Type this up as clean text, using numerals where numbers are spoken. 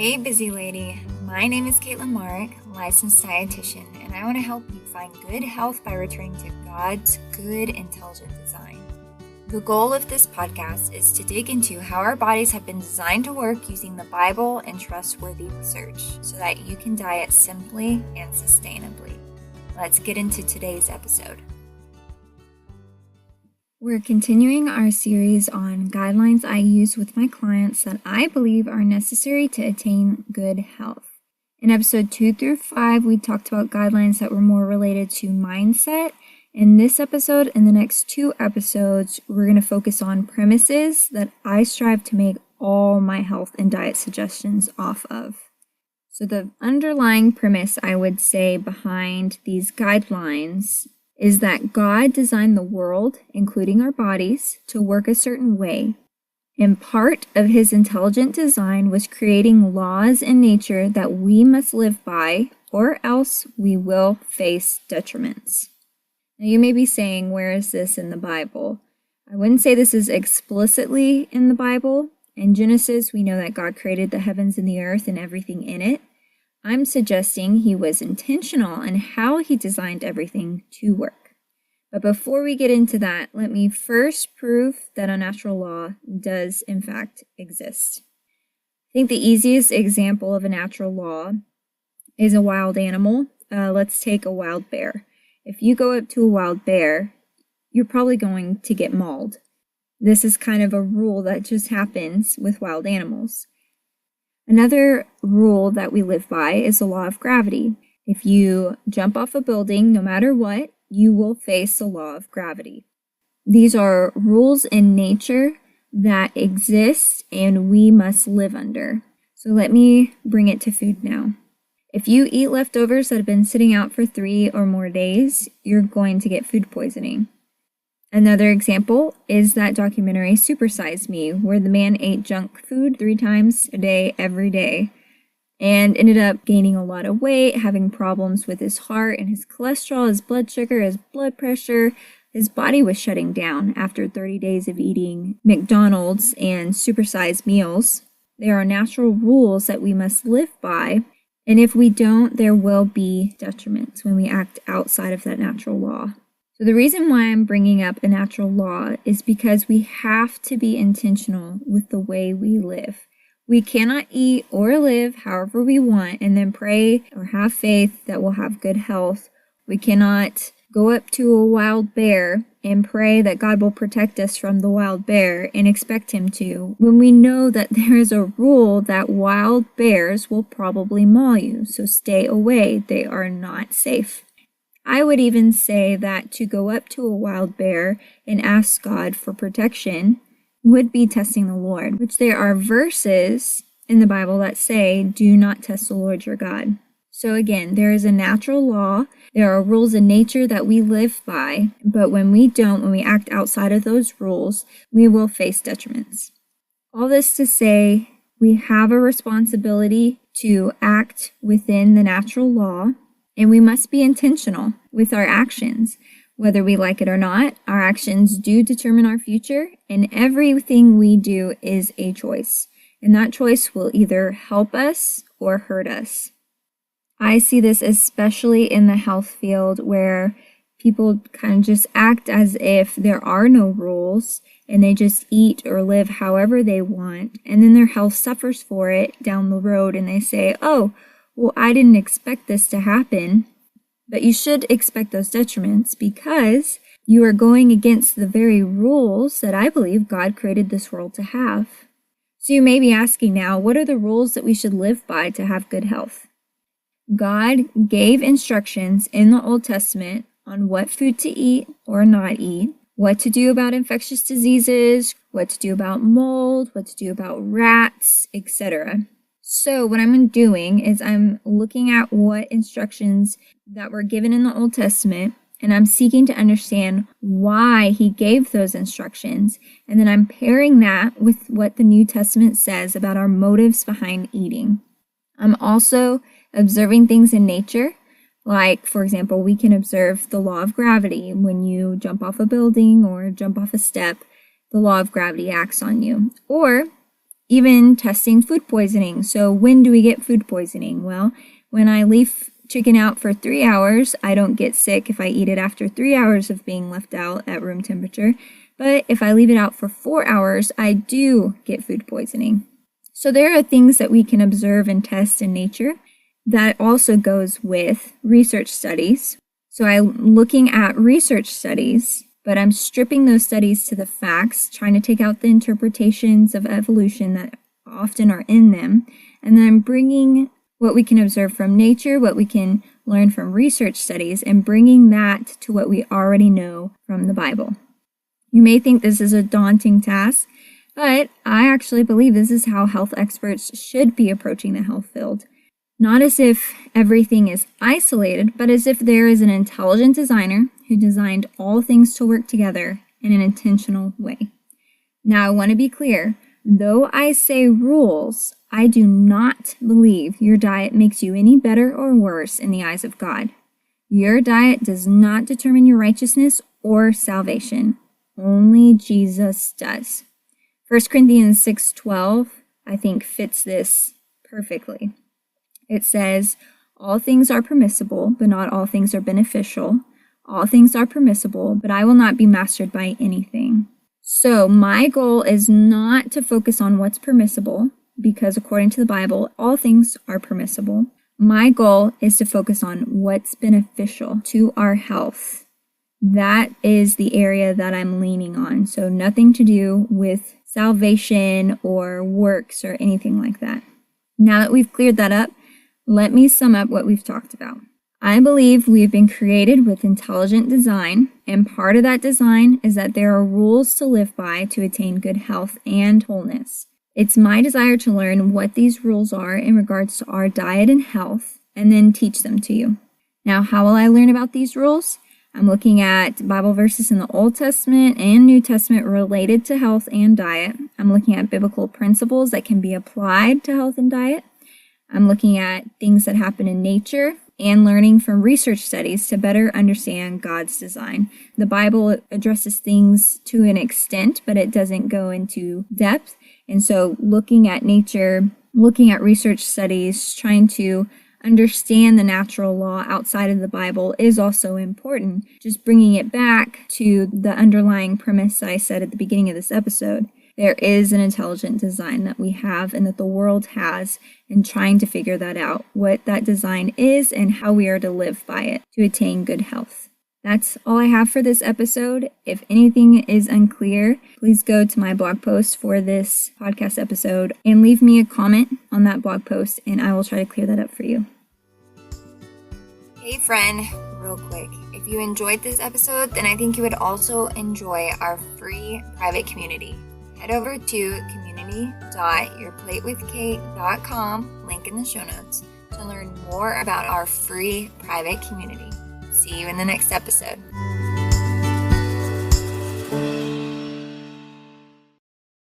Hey, busy lady. My name is Caitlin Mark, licensed dietitian, and I want to help you find good health by returning to God's good, intelligent design. The goal of this podcast is to dig into how our bodies have been designed to work using the Bible and trustworthy research so that you can diet simply and sustainably. Let's get into today's episode. We're continuing our series on guidelines I use with my clients that I believe are necessary to attain good health. In episode 2 through 5, we talked about guidelines that were more related to mindset. In this episode and the next 2 episodes, we're going to focus on premises that I strive to make all my health and diet suggestions off of. So the underlying premise I would say behind these guidelines is that God designed the world, including our bodies, to work a certain way. And part of his intelligent design was creating laws in nature that we must live by, or else we will face detriments. Now you may be saying, where is this in the Bible? I wouldn't say this is explicitly in the Bible. In Genesis, we know that God created the heavens and the earth and everything in it. I'm suggesting he was intentional in how he designed everything to work. But before we get into that, let me first prove that a natural law does in fact exist. I think the easiest example of a natural law is a wild animal. Let's take a wild bear. If you go up to a wild bear, you're probably going to get mauled. This is kind of a rule that just happens with wild animals. Another rule that we live by is the law of gravity. If you jump off a building, no matter what, you will face the law of gravity. These are rules in nature that exist and we must live under. So let me bring it to food now. If you eat leftovers that have been sitting out for 3 or more days, you're going to get food poisoning. Another example is that documentary Super Size Me, where the man ate junk food 3 times a day, every day, and ended up gaining a lot of weight, having problems with his heart and his cholesterol, his blood sugar, his blood pressure. His body was shutting down after 30 days of eating McDonald's and supersized meals. There are natural rules that we must live by, and if we don't, there will be detriments when we act outside of that natural law. So the reason why I'm bringing up a natural law is because we have to be intentional with the way we live. We cannot eat or live however we want and then pray or have faith that we'll have good health. We cannot go up to a wild bear and pray that God will protect us from the wild bear and expect him to, when we know that there is a rule that wild bears will probably maul you. So stay away. They are not safe. I would even say that to go up to a wild bear and ask God for protection would be testing the Lord, which there are verses in the Bible that say, do not test the Lord your God. So again, there is a natural law. There are rules in nature that we live by, but when we act outside of those rules, we will face detriments. All this to say, we have a responsibility to act within the natural law. And we must be intentional with our actions. Whether we like it or not, our actions do determine our future, and everything we do is a choice. And that choice will either help us or hurt us. I see this especially in the health field where people kind of just act as if there are no rules and they just eat or live however they want, and then their health suffers for it down the road and they say, oh, well, I didn't expect this to happen. But you should expect those detriments because you are going against the very rules that I believe God created this world to have. So you may be asking now, what are the rules that we should live by to have good health? God gave instructions in the Old Testament on what food to eat or not eat, what to do about infectious diseases, what to do about mold, what to do about rats, etc. So what I'm doing is I'm looking at what instructions that were given in the Old Testament, and I'm seeking to understand why he gave those instructions. And then I'm pairing that with what the New Testament says about our motives behind eating. I'm also observing things in nature, like, for example, we can observe the law of gravity. When you jump off a building or jump off a step, the law of gravity acts on you. Or even testing food poisoning. So when do we get food poisoning? Well, when I leave chicken out for 3 hours, I don't get sick if I eat it after 3 hours of being left out at room temperature. But if I leave it out for 4 hours, I do get food poisoning. So there are things that we can observe and test in nature. That also goes with research studies. So I'm looking at research studies, but I'm stripping those studies to the facts, trying to take out the interpretations of evolution that often are in them, and then I'm bringing what we can observe from nature, what we can learn from research studies, and bringing that to what we already know from the Bible. You may think this is a daunting task, but I actually believe this is how health experts should be approaching the health field. Not as if everything is isolated, but as if there is an intelligent designer who designed all things to work together in an intentional way. Now, I want to be clear. Though I say rules, I do not believe your diet makes you any better or worse in the eyes of God. Your diet does not determine your righteousness or salvation. Only Jesus does. 1 Corinthians 6:12, I think, fits this perfectly. It says, all things are permissible, but not all things are beneficial. All things are permissible, but I will not be mastered by anything. So my goal is not to focus on what's permissible, because according to the Bible, all things are permissible. My goal is to focus on what's beneficial to our health. That is the area that I'm leaning on. So nothing to do with salvation or works or anything like that. Now that we've cleared that up, let me sum up what we've talked about. I believe we've been created with intelligent design, and part of that design is that there are rules to live by to attain good health and wholeness. It's my desire to learn what these rules are in regards to our diet and health, and then teach them to you. Now, how will I learn about these rules? I'm looking at Bible verses in the Old Testament and New Testament related to health and diet. I'm looking at biblical principles that can be applied to health and diet. I'm looking at things that happen in nature and learning from research studies to better understand God's design. The Bible addresses things to an extent, but it doesn't go into depth. And so looking at nature, looking at research studies, trying to understand the natural law outside of the Bible is also important. Just bringing it back to the underlying premise I said at the beginning of this episode. There is an intelligent design that we have and that the world has, and trying to figure that out, what that design is and how we are to live by it to attain good health. That's all I have for this episode. If anything is unclear, please go to my blog post for this podcast episode and leave me a comment on that blog post, and I will try to clear that up for you. Hey friend, real quick, if you enjoyed this episode, then I think you would also enjoy our free private community. Head over to community.yourplatewithkate.com, link in the show notes, to learn more about our free private community. See you in the next episode.